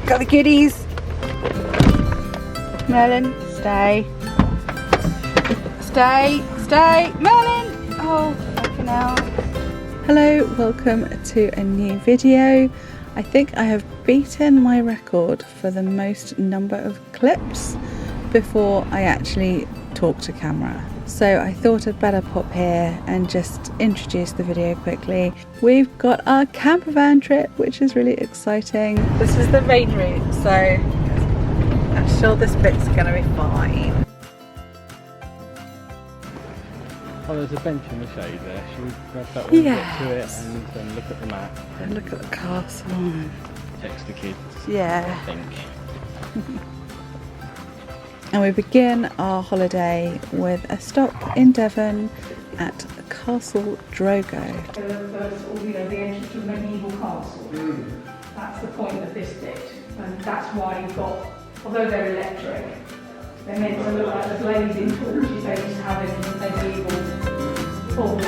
Got the goodies. Merlin, stay. Stay, stay. Merlin! Oh, fucking hell. Hello, welcome to a new video. I think I have beaten my record for the most number of clips before I actually talk to camera. So I thought I'd better pop here and just introduce the video quickly. We've got our camper van trip, which is really exciting. This is the main route, so I'm sure this bit's gonna be fine. Oh, there's a bench in the shade there. Should we grab that one, get to it, and look at the map? And look at the castle. Text the kids. Yeah. I think. And we begin our holiday with a stop in Devon at Castle Drogo. The entrance to a medieval castle. That's the point of this bit, and that's why you've got, although they're electric, they're meant to look like the blazing torches they used to have in medieval halls.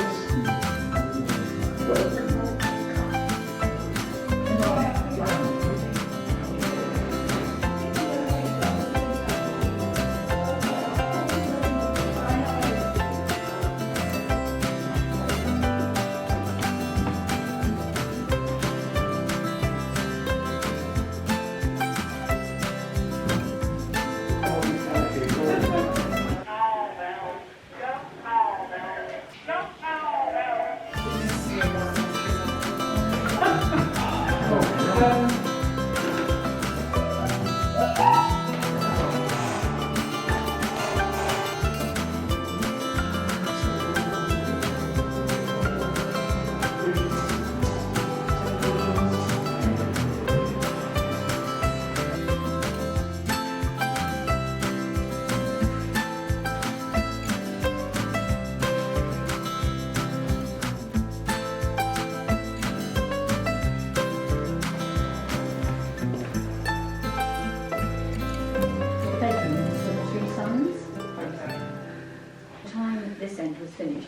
This end was finished.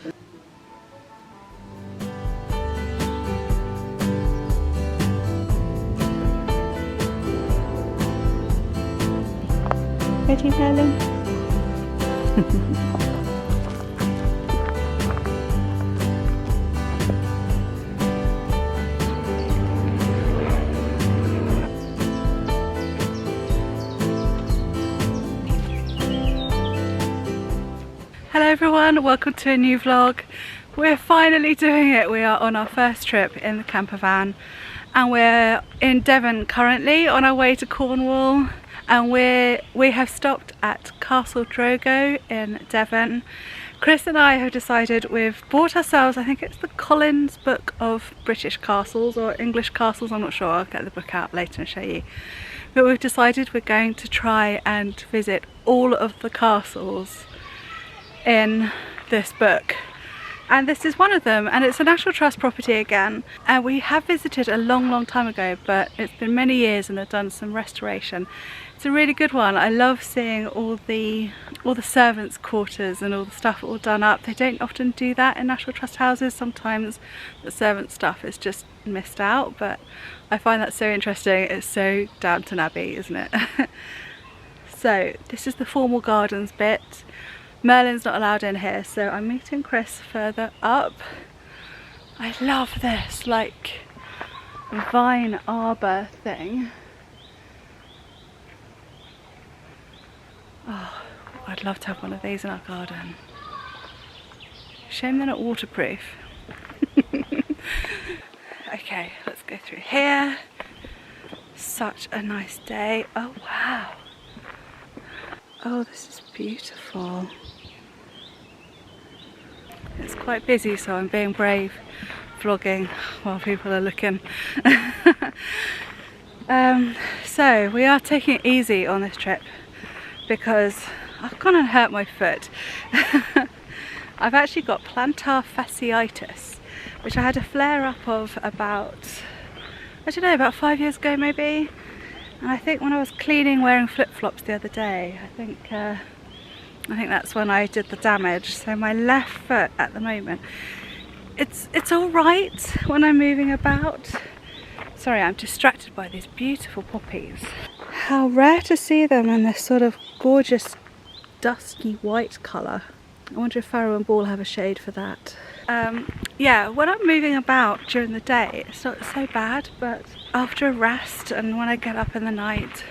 Ready, Helen? Hello everyone, welcome to a new vlog. We're finally doing it. We are on our first trip in the camper van and we're in Devon currently on our way to Cornwall, and we have stopped at Castle Drogo in Devon. Chris and I have decided we've bought ourselves, I think it's the Collins book of British castles or English castles, I'm not sure, I'll get the book out later and show you. But we've decided we're going to try and visit all of the castles in this book, and this is one of them, and it's a National Trust property again, and we have visited a long time ago, but it's been many years and they've done some restoration. It's a really good one. I love seeing all the servants' quarters and all the stuff all done up. They don't often do that in National Trust houses. Sometimes the servant stuff is just missed out, but I find that so interesting. It's so Downton Abbey, isn't it? So this is the formal gardens bit. Merlin's not allowed in here, so I'm meeting Chris further up. I love this, like, vine arbour thing. Oh, I'd love to have one of these in our garden. Shame they're not waterproof. Okay, let's go through here. Such a nice day. Oh wow. Oh, this is beautiful. It's quite busy, so I'm being brave, vlogging while people are looking. So we are taking it easy on this trip because I've gone and hurt my foot. I've actually got plantar fasciitis, which I had a flare up of about, I don't know, about 5 years ago maybe. And I think when I was cleaning wearing flip-flops the other day, I think that's when I did the damage. So my left foot at the moment, it's all right when I'm moving about. Sorry, I'm distracted by these beautiful poppies. How rare to see them in this sort of gorgeous dusky white colour. I wonder if Farrow and Ball have a shade for that. Yeah, when I'm moving about during the day, it's not so bad, but after a rest and when I get up in the night,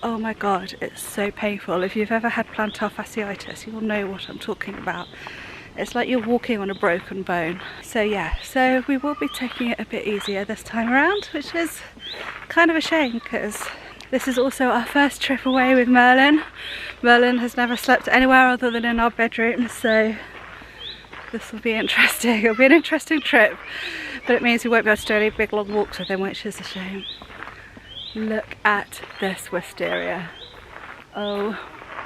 oh my god, it's so painful. If you've ever had plantar fasciitis, you'll know what I'm talking about. It's like you're walking on a broken bone. So yeah, so we will be taking it a bit easier this time around, which is kind of a shame because this is also our first trip away with Merlin. Merlin has never slept anywhere other than in our bedroom, so this will be interesting. It'll be an interesting trip, but it means we won't be able to do any big long walks with him, which is a shame. Look at this wisteria. Oh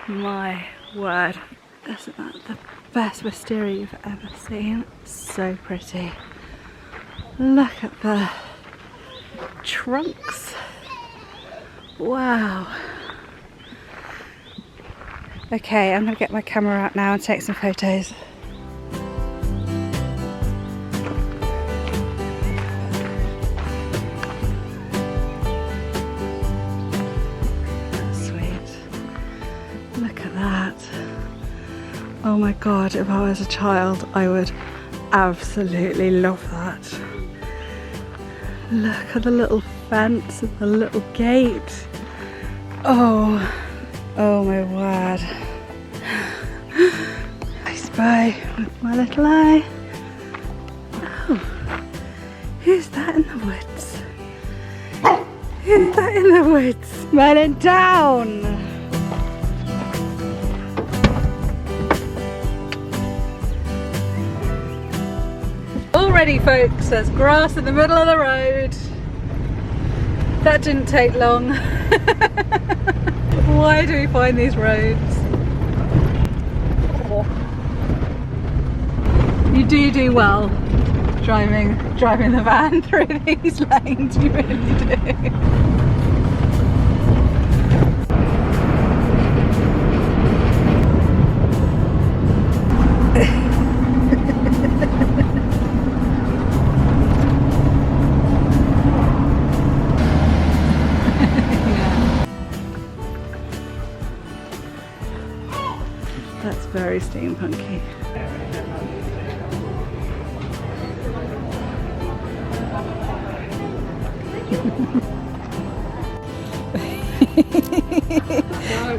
my word. Isn't that the best wisteria you've ever seen? So pretty. Look at the trunks. Wow. Okay, I'm going to get my camera out now and take some photos. That's sweet. Look at that. Oh my god, if I was a child, I would absolutely love that. Look at the little fence and the little gate. Oh my word. I spy with my little eye. Oh, who's that in the woods? Who's that in the woods? Merlin down! Already folks, there's grass in the middle of the road. That didn't take long. Why do we find these roads? You do well driving the van through these lanes, you really do. That's very steampunky.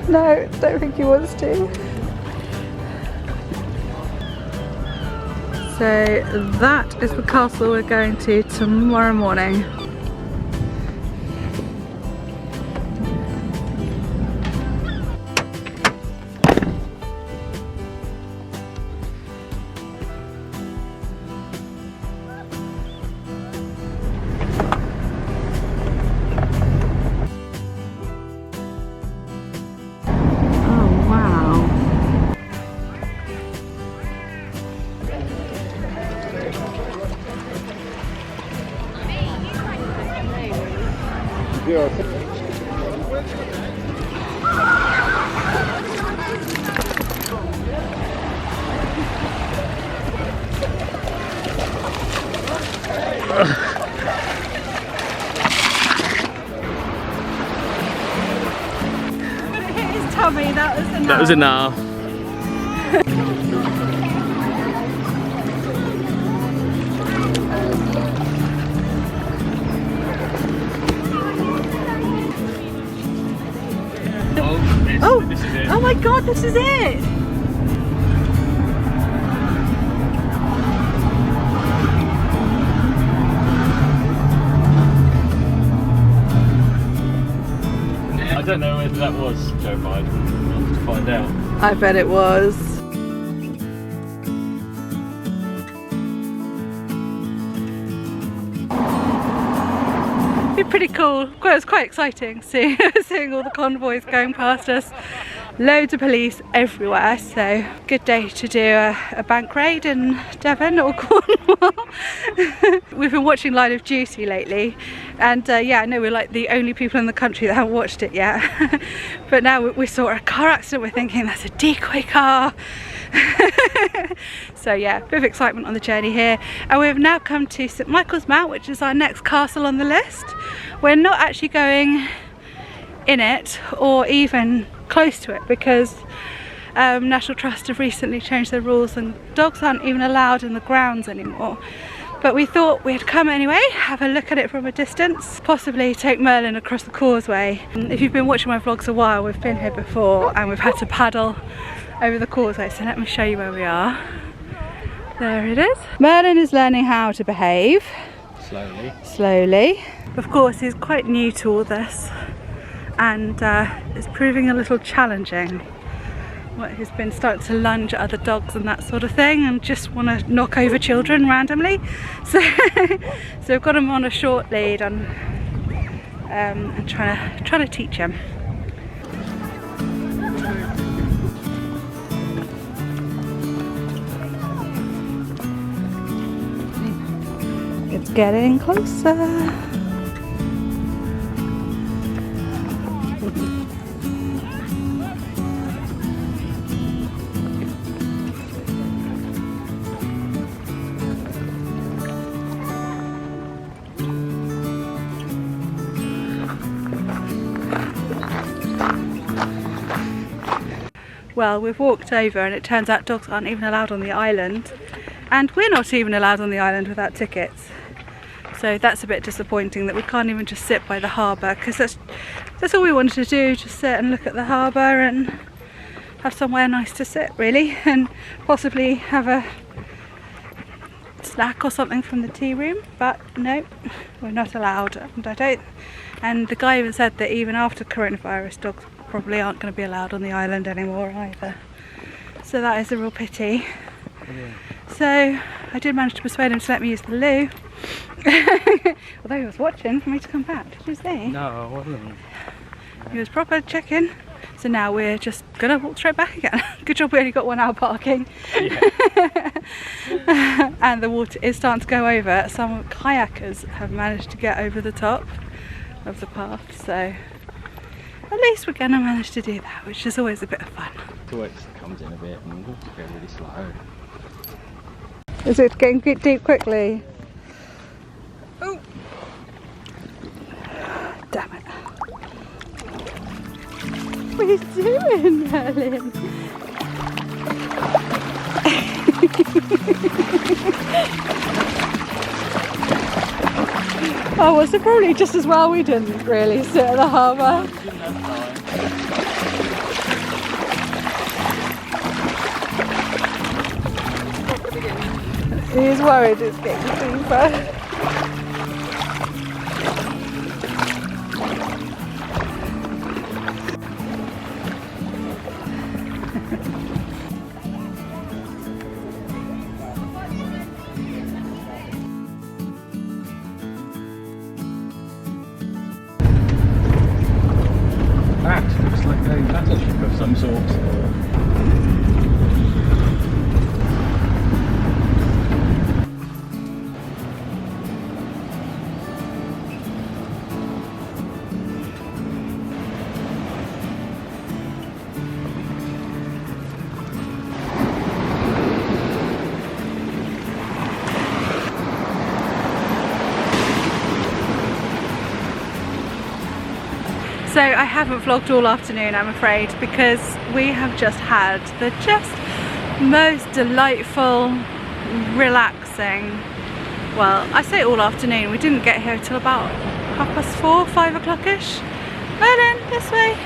No, don't think he wants to. So that is the castle we're going to tomorrow morning. Tommy, that was enough. Oh my god, this is it! I don't know whether that was Joe Biden. We'll have to find out. I bet it was. It'd be pretty cool. It was quite exciting seeing all the convoys going past us. Loads of police everywhere, so good day to do a bank raid in Devon or Cornwall. We've been watching Line of Duty lately, and yeah, I know we're like the only people in the country that haven't watched it yet. But now we saw a car accident, we're thinking that's a decoy car. So yeah, bit of excitement on the journey here. And we've now come to St Michael's Mount, which is our next castle on the list. We're not actually going in it or even close to it because National Trust have recently changed their rules and dogs aren't even allowed in the grounds anymore. But we thought we'd come anyway, have a look at it from a distance, possibly take Merlin across the causeway. If you've been watching my vlogs a while, we've been here before and we've had to paddle over the causeway, so let me show you where we are. There it is. Merlin is learning how to behave. Slowly. Of course, he's quite new to all this and it's proving a little challenging. He's been starting to lunge at other dogs and that sort of thing and just want to knock over children randomly. So, so we've got him on a short lead and trying to teach him. It's getting closer. Well, we've walked over and it turns out dogs aren't even allowed on the island, and we're not even allowed on the island without tickets. So that's a bit disappointing that we can't even just sit by the harbour, because that's all we wanted to do, just sit and look at the harbour and have somewhere nice to sit really, and possibly have a snack or something from the tea room. But no, we're not allowed, and the guy even said that even after coronavirus, dogs probably aren't going to be allowed on the island anymore either. So that is a real pity. Yeah. So I did manage to persuade him to let me use the loo. Although he was watching for me to come back. Did you see? No, I wasn't. He was proper checking. So now we're just going to walk straight back again. Good job we only got 1 hour parking. Yeah. And the water is starting to go over. Some kayakers have managed to get over the top of the path, so at least we're going to manage to do that, which is always a bit of fun. The water comes in a bit and we'll go really slow. Is it getting deep quickly? Oh! Damn it. What are you doing, Helen? Oh, well, so probably just as well we didn't really sit at the harbour. He's worried it's getting deeper. That looks like a battleship of some sort. So I haven't vlogged all afternoon, I'm afraid, because we have just had the most delightful, relaxing, well, I say all afternoon, we didn't get here till about 4:30, 5 o'clock-ish. Merlin, this way.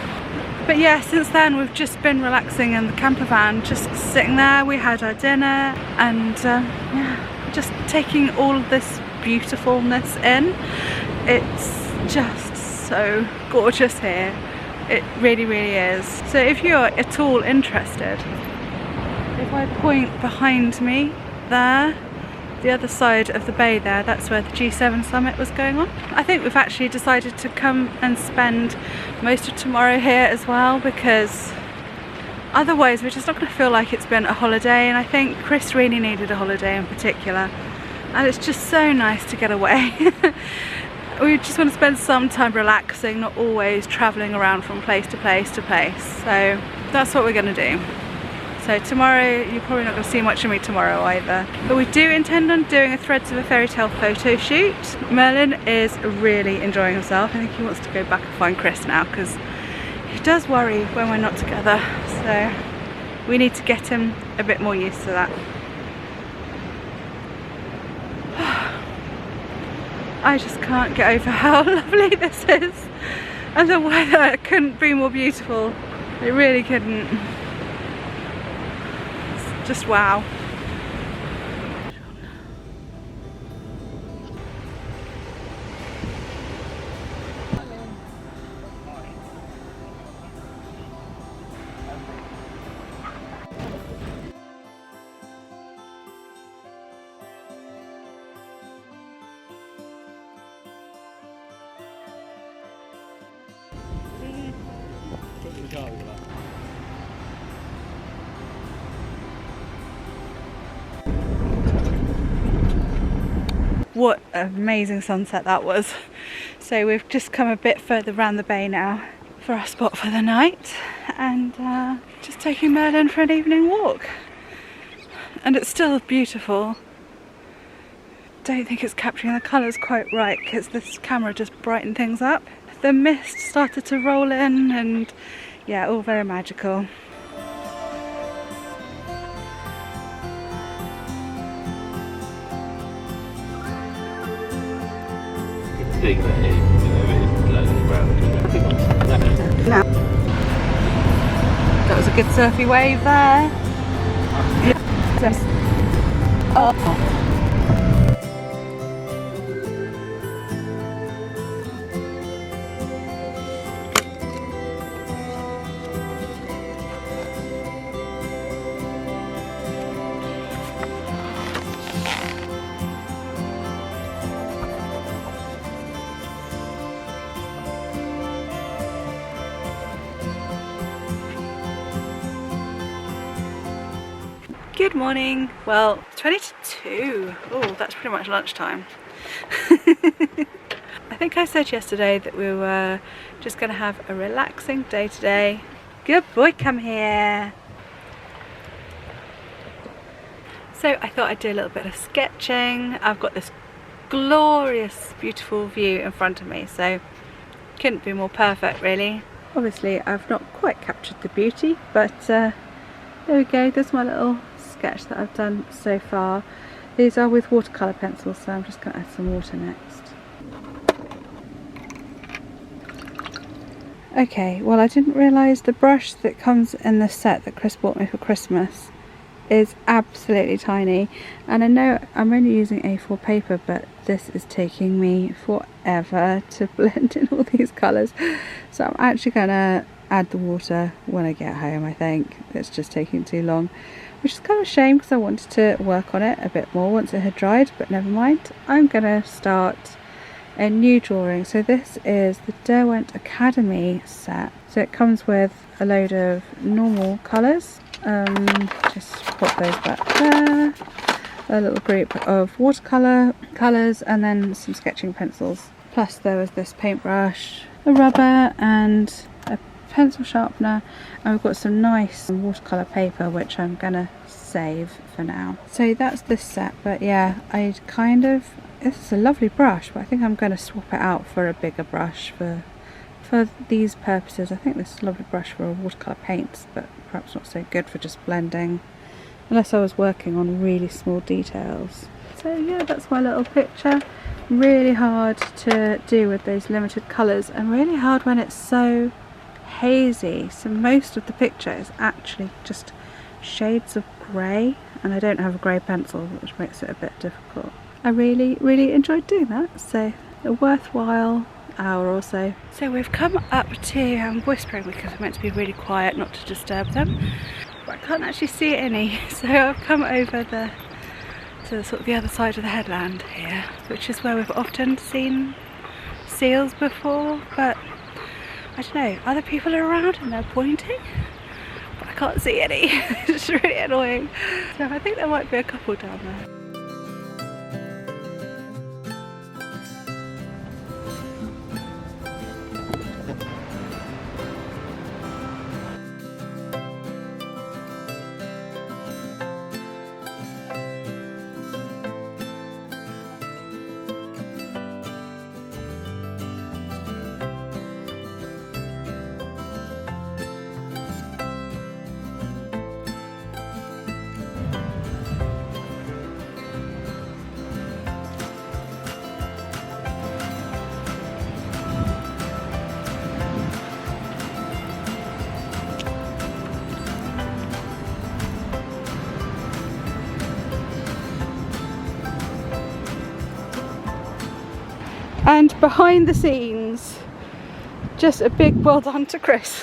But yeah, since then we've just been relaxing in the camper van, just sitting there. We had our dinner and yeah, just taking all of this beautifulness in. It's just so gorgeous here. It really, really is. So if you're at all interested, if I point behind me there, the other side of the bay there, that's where the G7 summit was going on. I think we've actually decided to come and spend most of tomorrow here as well, because otherwise we're just not going to feel like it's been a holiday, and I think Chris really needed a holiday in particular, and it's just so nice to get away. We just want to spend some time relaxing, not always travelling around from place to place to place. So that's what we're going to do. So tomorrow, you're probably not going to see much of me tomorrow either. But we do intend on doing a Threads of a Fairytale photo shoot. Merlin is really enjoying himself. I think he wants to go back and find Chris now because he does worry when we're not together. So we need to get him a bit more used to that. I just can't get over how lovely this is. And the weather couldn't be more beautiful. It really couldn't. It's just wow. What an amazing sunset that was. So we've just come a bit further around the bay now for our spot for the night, and just taking Merlin for an evening walk. And it's still beautiful. Don't think it's capturing the colours quite right because this camera just brightened things up. The mist started to roll in and yeah, all very magical. That was a good surfy wave there. Yes. Oh. Good morning. Well, 20 to 2. Oh, that's pretty much lunchtime. I think I said yesterday that we were just going to have a relaxing day today. Good boy, come here. So I thought I'd do a little bit of sketching. I've got this glorious, beautiful view in front of me, so couldn't be more perfect really. Obviously I've not quite captured the beauty, but there we go. There's my little sketch that I've done so far. These are with watercolour pencils, so I'm just going to add some water next. Okay, well I didn't realise the brush that comes in the set that Chris bought me for Christmas is absolutely tiny, and I know I'm only using A4 paper, but this is taking me forever to blend in all these colours, so I'm actually going to add the water when I get home. I think it's just taking too long, which is kind of a shame because I wanted to work on it a bit more once it had dried, but never mind. I'm going to start a new drawing. So this is the Derwent Academy set, so it comes with a load of normal colours. Just put those back there, a little group of watercolour colours, and then some sketching pencils. Plus there was this paintbrush, a rubber and a pencil sharpener, and we've got some nice watercolour paper which I'm gonna save for now. So that's this set, but yeah, this is a lovely brush, but I think I'm going to swap it out for a bigger brush for these purposes. I think this is a lovely brush for watercolour paints, but perhaps not so good for just blending, unless I was working on really small details. So yeah, that's my little picture. Really hard to do with those limited colours, and really hard when it's so hazy. So most of the picture is actually just shades of grey, and I don't have a grey pencil, which makes it a bit difficult. I really enjoyed doing that, so a worthwhile hour or so. So we've come up to, I'm whispering because we're meant to be really quiet not to disturb them, but I can't actually see any, so I've come over to sort of the other side of the headland here, which is where we've often seen seals before, but I don't know, other people are around and they're pointing, but I can't see any. It's really annoying. So I think there might be a couple down there. behind the scenes, just a big well done to Chris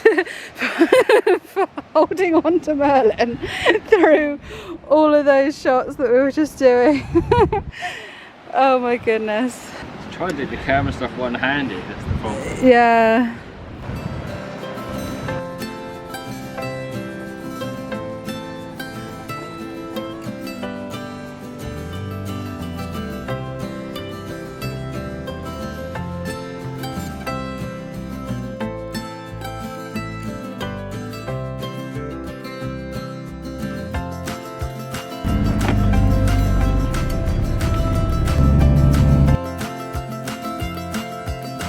for holding on to Merlin through all of those shots that we were just doing. Oh my goodness. Try to do the camera stuff one-handed, that's the problem. Yeah.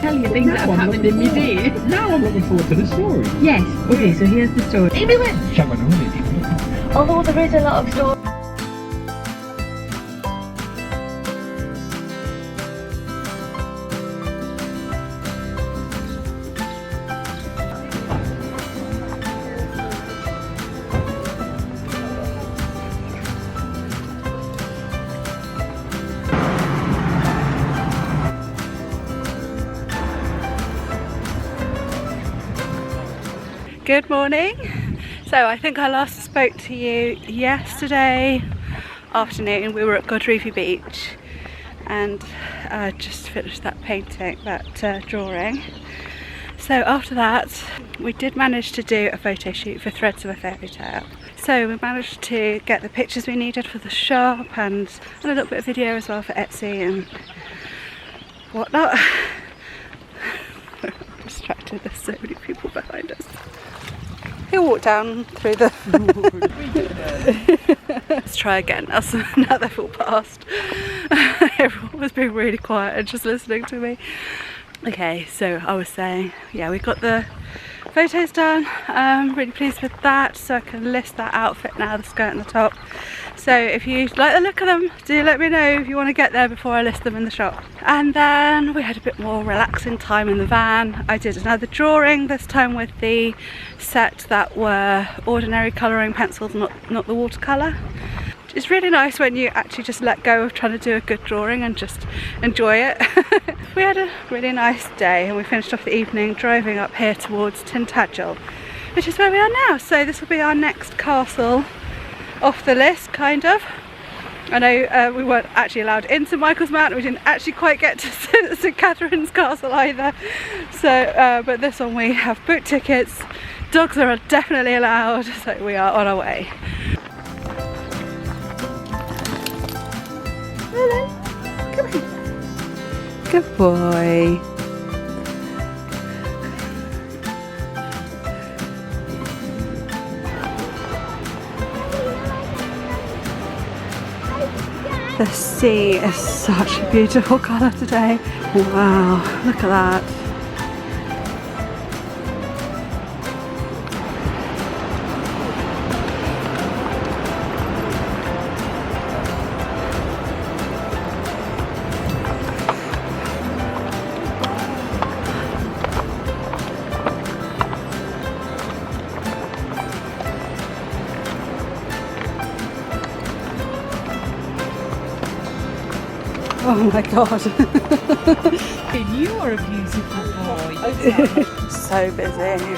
Tell you things that have happened in my day. Now I'm looking forward to the story. Yes, okay, so here's the story. Anyway, although there is a lot of stories. Good morning. So I think I last spoke to you yesterday afternoon. We were at Godrevy beach and I just finished that painting, that drawing. So after that we did manage to do a photo shoot for Threads of a Fairytale. So we managed to get the pictures we needed for the shop and a little bit of video as well for Etsy and whatnot. I'm distracted, there's so many people behind us. He'll walk down through the... Let's try again, now they've all passed. Everyone was being really quiet and just listening to me. Okay, so I was saying, yeah, we got the photos done. I'm really pleased with that, so I can list that outfit now, the skirt and the top. So if you like the look of them, do let me know if you want to get there before I list them in the shop. And then we had a bit more relaxing time in the van. I did another drawing, this time with the set that were ordinary colouring pencils, not the watercolour. It's really nice when you actually just let go of trying to do a good drawing and just enjoy it. We had a really nice day and we finished off the evening driving up here towards Tintagel, which is where we are now. So this will be our next castle off the list, kind of. I know we weren't actually allowed into Michael's Mount, we didn't actually quite get to St Catherine's Castle either. So, but this one we have booked tickets, dogs are definitely allowed, so we are on our way. Helen, come here. Good boy. The sea is such a beautiful colour today. Wow, look at that. Oh my god. You are a beautiful boy. So busy.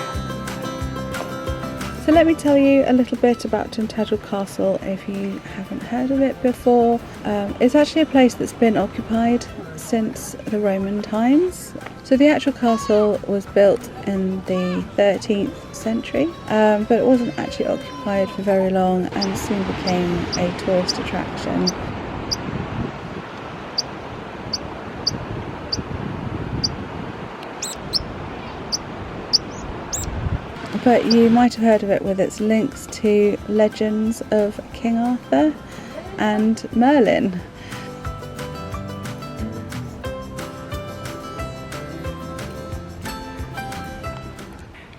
So let me tell you a little bit about Tintagel Castle if you haven't heard of it before. It's actually a place that's been occupied since the Roman times. So the actual castle was built in the 13th century, but it wasn't actually occupied for very long and soon became a tourist attraction. But you might have heard of it with its links to legends of King Arthur and Merlin.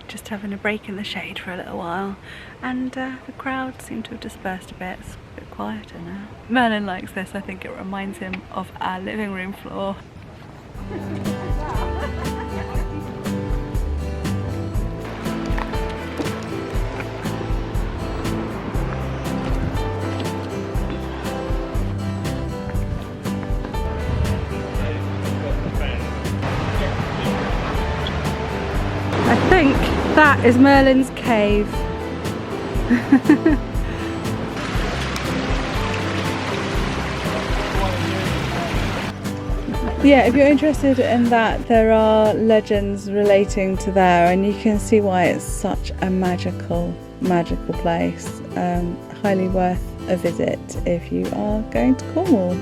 Just having a break in the shade for a little while, and the crowd seemed to have dispersed a bit. It's a bit quieter now. Merlin likes this, I think it reminds him of our living room floor. think that is Merlin's cave. Yeah, if you're interested in that, there are legends relating to there, and you can see why it's such a magical place. Highly worth a visit if you are going to Cornwall.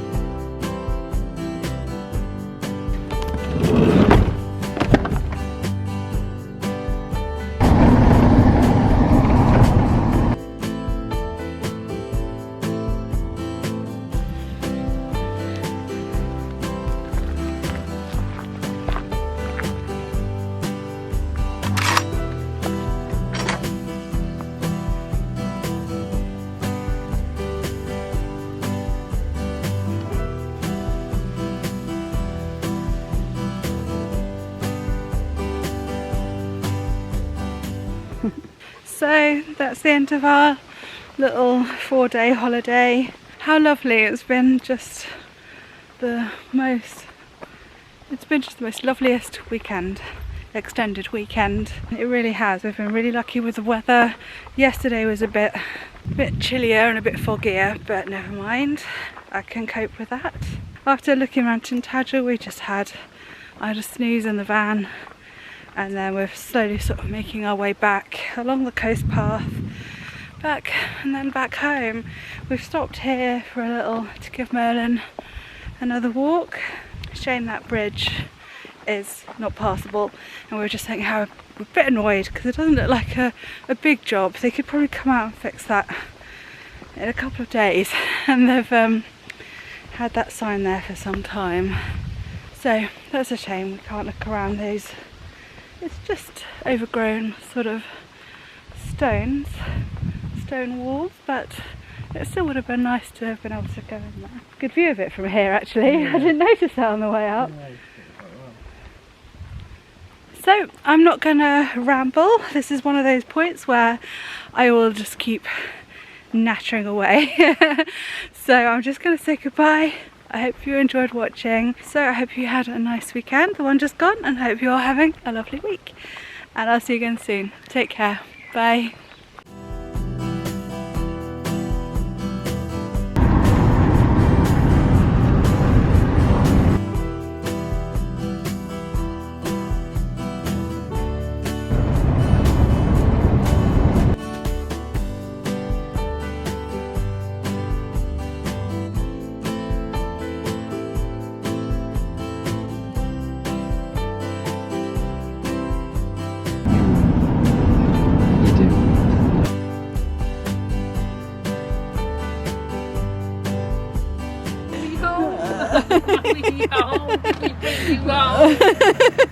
So that's the end of our little 4-day holiday. How lovely. It's been just the most loveliest weekend, extended weekend. It really has. We've been really lucky with the weather. Yesterday was a bit chillier and a bit foggier, but never mind, I can cope with that. After looking around Tintagel, we just had a snooze in the van, and then we're slowly sort of making our way back along the coast path, back and then back home. We've stopped here for a little to give Merlin another walk. Shame that bridge is not passable, and we were just thinking how we're a bit annoyed because it doesn't look like a big job. They could probably come out and fix that in a couple of days, and they've had that sign there for some time, so that's a shame. We can't look around these. It's just overgrown sort of stone walls, but it still would have been nice to have been able to go in there. Good view of it from here actually. Yeah. I didn't notice that on the way up. So I'm not gonna ramble. This is one of those points where I will just keep nattering away. So I'm just gonna say goodbye. I hope you enjoyed watching. So I hope you had a nice weekend, the one just gone, and I hope you're having a lovely week. And I'll see you again soon. Take care. Bye. We home, we bring you home.